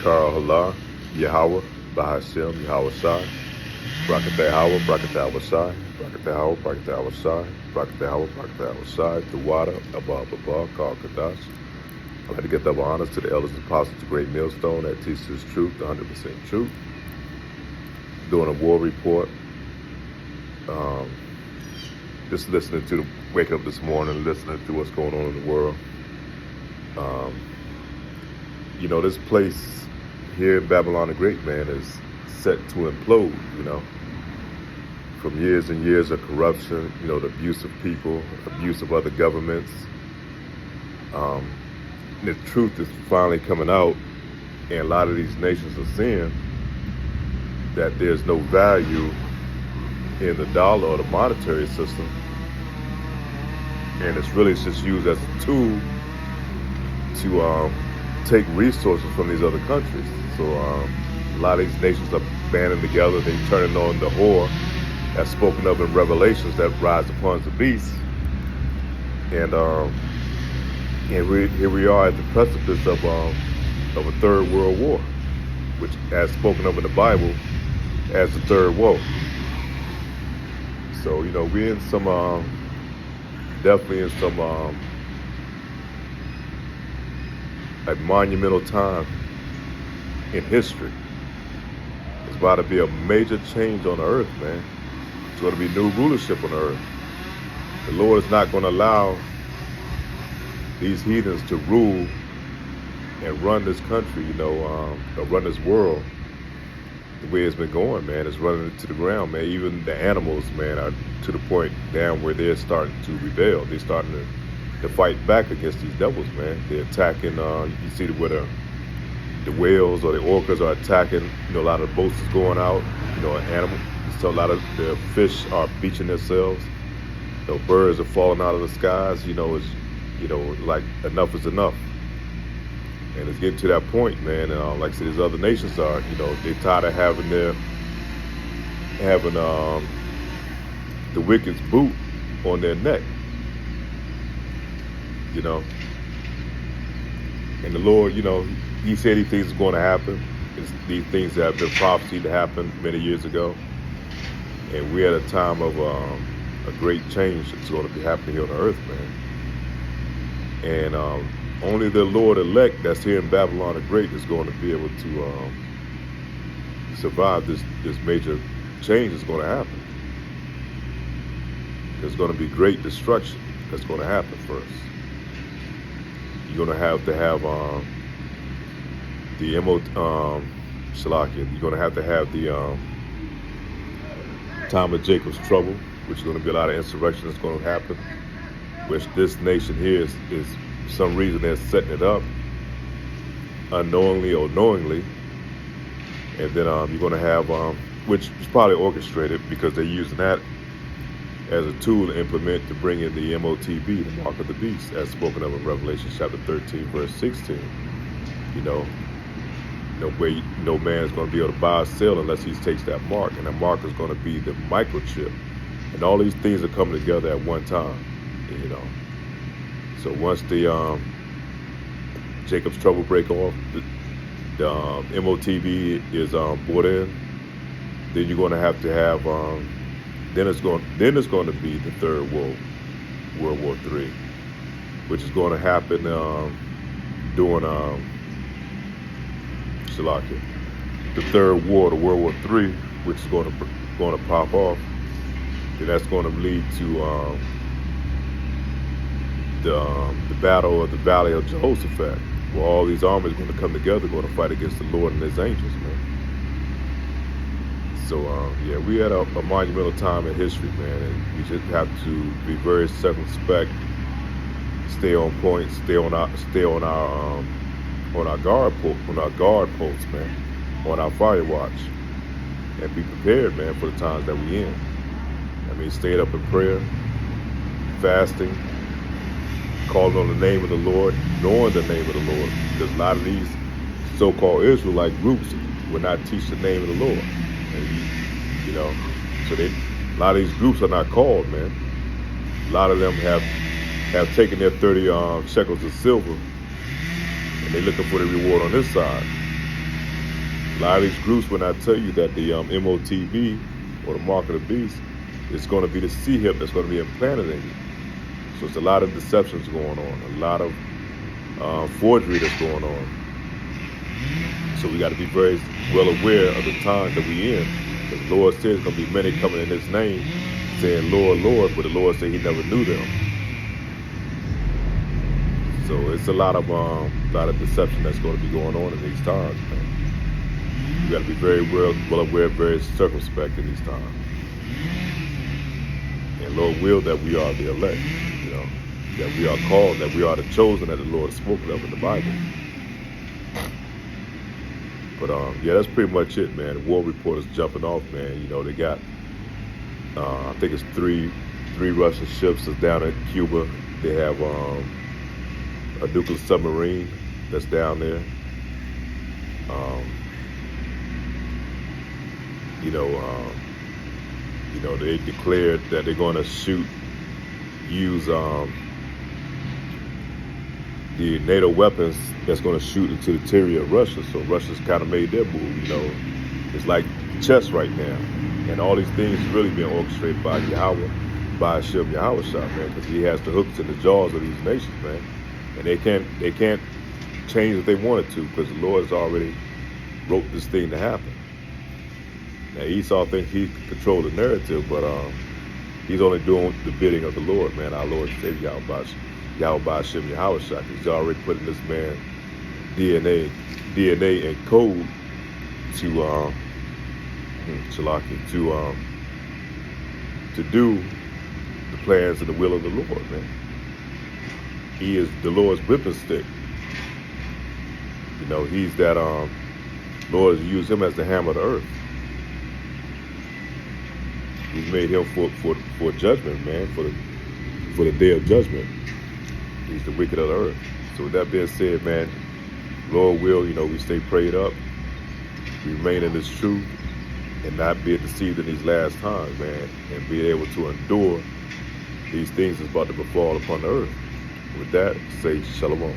Carl Halal, Yahweh, Bahashem, Yahweh Shai, Brakatah Howard, Brakatah Washai, Brakatah Howard, Brakatah Washai, Brakatah Howard, Brakatah Washai, Dewada, Abba, Abba, Carl Kadash. I'd like to get double honors to the elders and apostles, the great millstone that teaches truth, the 100% truth. Doing a war report. Just listening to wake up this morning, listening to what's going on in the world. This place here in Babylon the Great, man, is set to implode, from years and years of corruption, the abuse of people, abuse of other governments. The truth is finally coming out, and a lot of these nations are seeing that there's no value in the dollar or the monetary system, and it's really just used as a tool to take resources from these other countries. So a lot of these nations are banding together. They're turning on the whore that's spoken of in Revelations that rides upon the beast. And here we are at the precipice of a third world war, which, as spoken of in the Bible, as the third woe. So we're in some definitely in some a monumental time in history. It's about to be a major change on the earth, man. It's going to be new rulership on the earth. The Lord is not going to allow these heathens to rule and run this country, or run this world the way it's been going, man. It's running it to the ground, man. Even the animals, man, are to the point down where they're starting to rebel. They're starting to fight back against these devils, man. They're attacking, you see where the whales or the orcas are attacking, a lot of the boats is going out, animals. So a lot of the fish are beaching themselves. Birds are falling out of the skies, it's, like enough is enough. And it's getting to that point, man. And like I said, these other nations are, they're tired of having the wicked's boot on their neck, And the Lord, He said these things are going to happen. It's these things that have been prophesied to happen many years ago. And we're at a time of a great change that's going to be happening here on the earth, man. And only the Lord elect that's here in Babylon the Great is going to be able to survive this major change that's going to happen. There's going to be great destruction that's going to happen first. You're going to have the Shalakia. You're going to have the time of Jacob's trouble, which is going to be a lot of insurrection that's going to happen, which this nation here is for some reason they're setting it up unknowingly or knowingly. And then you're going to have, which is probably orchestrated because they're using that as a tool to implement to bring in the MOTB, the mark of the beast, as spoken of in Revelation chapter 13, verse 16. No man is going to be able to buy or sell unless he takes that mark, and that mark is going to be the microchip. And all these things are coming together at one time, So once the Jacob's trouble break off, the MOTB is brought in, then you're going to have then it's going to be the third World War III, which is going to happen during Shalakia, the third war, the World War III, which is going to pop off. And that's going to lead to the battle of the Valley of Jehoshaphat, where all these armies are going to come together, going to fight against the Lord and His angels, man. So we had a monumental time in history, man, and we just have to be very circumspect, stay on point, stay on our guard posts, man, on our fire watch, and be prepared, man, for the times that we in. Staying up in prayer, fasting, calling on the name of the Lord, knowing the name of the Lord, because a lot of these so-called Israelite groups will not teach the name of the Lord. And, so a lot of these groups are not called, man. A lot of them have taken their 30 shekels of silver, and they're looking for the reward on this side. A lot of these groups will not tell you that the MOTB, or the mark of the beast, is going to be the C-hip that's going to be implanted in you. So it's a lot of deceptions going on, a lot of forgery that's going on. So we got to be very well aware of the times that we in. Because the Lord says there's going to be many coming in His name, saying, Lord, Lord, but the Lord said He never knew them. So it's a lot of deception that's going to be going on in these times, man. You got to be very well aware, very circumspect in these times. And Lord will that we are the elect, you know, that we are called, that we are the chosen that the Lord spoken of in the Bible. But yeah, that's pretty much it, man. The war report is jumping off, man. You know, they got, I think it's three Russian ships that's down in Cuba. They have a nuclear submarine that's down there. You know, they declared that they're going to use the NATO weapons that's going to shoot into the interior of Russia. So Russia's kind of made their move. You know, it's like chess right now, and all these things really being orchestrated by Yahweh, by Hashem Yahweh Shah, man, because He has the hooks in the jaws of these nations, man, and they can't change if they wanted to, because the Lord has already wrote this thing to happen. Now Esau thinks he can control the narrative, but he's only doing the bidding of the Lord, man, our Lord and Savior Yahweh Hashem Yahweh Shah. He's already putting this man DNA and code to do the plans and the will of the Lord, man. He is the Lord's whipping stick. You know, He's that Lord has used Him as the hammer of the earth. He's made Him for judgment, man, for the day of judgment. He's the wicked of the earth. So with that being said, man, Lord will, you know, we stay prayed up, we remain in this truth, and not be deceived in these last times, man, and be able to endure these things that's about to befall upon the earth. With that, say shalom.